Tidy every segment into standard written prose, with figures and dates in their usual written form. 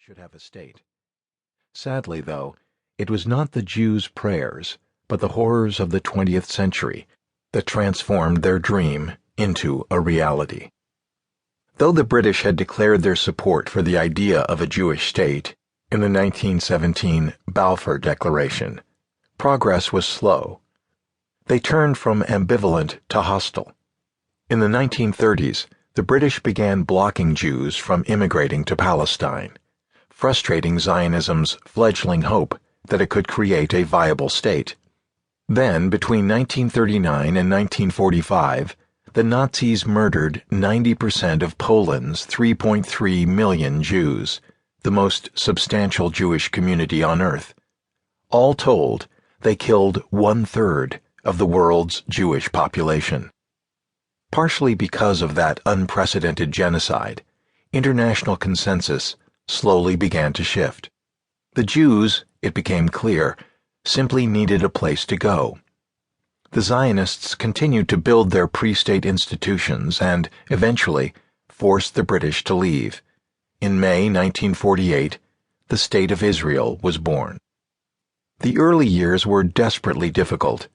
should have a state. Sadly, though, it was not the Jews' prayers, but the horrors of the 20th century that transformed their dream into a reality. Though the British had declared their support for the idea of a Jewish state in the 1917 Balfour Declaration, progress was slow. They turned from ambivalent to hostile. In the 1930s, the British began blocking Jews from immigrating to Palestine, frustrating Zionism's fledgling hope that it could create a viable state. Then, between 1939 and 1945, the Nazis murdered 90% of Poland's 3.3 million Jews, the most substantial Jewish community on earth. All told, they killed 1/3 of the world's Jewish population. Partially because of that unprecedented genocide, international consensus slowly began to shift. The Jews, it became clear, simply needed a place to go. The Zionists continued to build their pre-state institutions and, eventually, forced the British to leave. In May 1948, the State of Israel was born. The early years were desperately difficult.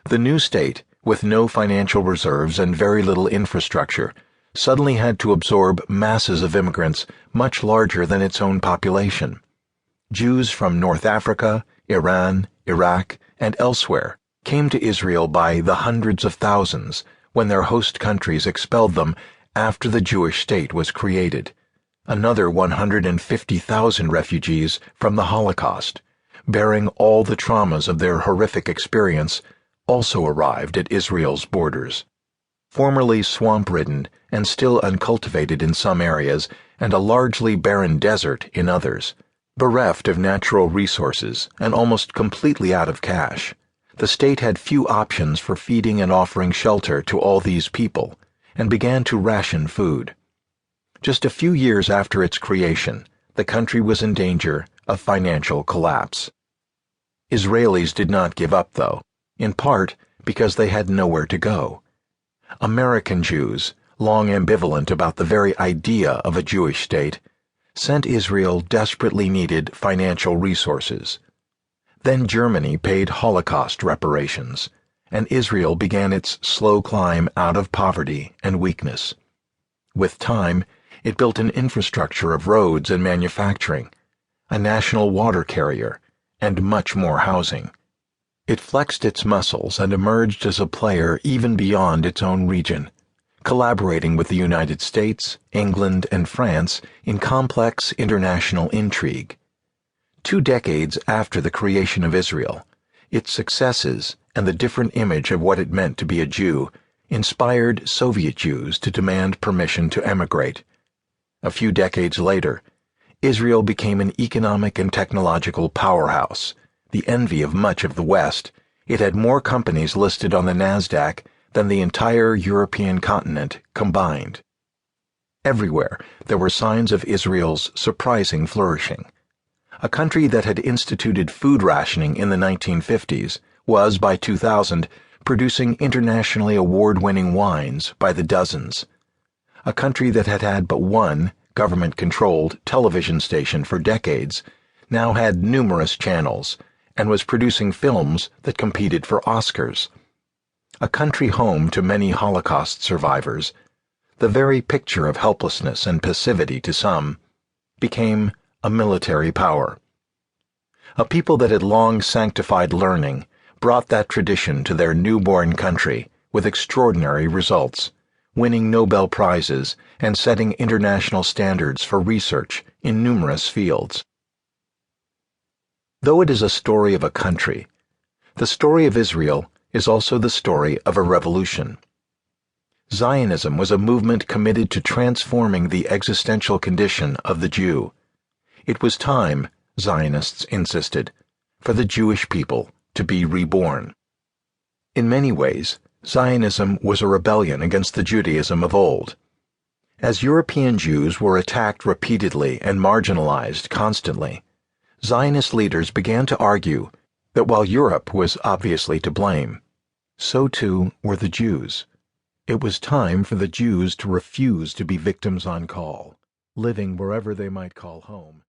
The new state, with no financial reserves and very little infrastructure, suddenly had to absorb masses of immigrants much larger than its own population. Jews from North Africa, Iran, Iraq, and elsewhere came to Israel by the hundreds of thousands when their host countries expelled them after the Jewish state was created. Another 150,000 refugees from the Holocaust, bearing all the traumas of their horrific experience, also arrived at Israel's borders. Formerly swamp-ridden and still uncultivated in some areas and a largely barren desert in others, bereft of natural resources and almost completely out of cash, the state had few options for feeding and offering shelter to all these people and began to ration food. Just a few years after its creation, the country was in danger of financial collapse. Israelis did not give up, though, in part because they had nowhere to go. American Jews, long ambivalent about the very idea of a Jewish state, sent Israel desperately needed financial resources. Then Germany paid Holocaust reparations, and Israel began its slow climb out of poverty and weakness. With time, it built an infrastructure of roads and manufacturing, a national water carrier, and much more housing. It flexed its muscles and emerged as a player even beyond its own region, collaborating with the United States, England, and France in complex international intrigue. 2 decades after the creation of Israel, its successes and the different image of what it meant to be a Jew inspired Soviet Jews to demand permission to emigrate. A few decades later, Israel became an economic and technological powerhouse, the envy of much of the West. It had more companies listed on the NASDAQ than the entire European continent combined. Everywhere there were signs of Israel's surprising flourishing. A country that had instituted food rationing in the 1950s was, by 2000, producing internationally award-winning wines by the dozens. A country that had had but one government-controlled television station for decades now had numerous channels and was producing films that competed for Oscars. A country home to many Holocaust survivors, the very picture of helplessness and passivity to some, became a military power. A people that had long sanctified learning brought that tradition to their newborn country with extraordinary results, winning Nobel Prizes and setting international standards for research in numerous fields. Though it is a story of a country, the story of Israel is also the story of a revolution. Zionism was a movement committed to transforming the existential condition of the Jew. It was time, Zionists insisted, for the Jewish people to be reborn. In many ways, Zionism was a rebellion against the Judaism of old. As European Jews were attacked repeatedly and marginalized constantly, Zionist leaders began to argue that while Europe was obviously to blame, so too were the Jews. It was time for the Jews to refuse to be victims on call, living wherever they might call home.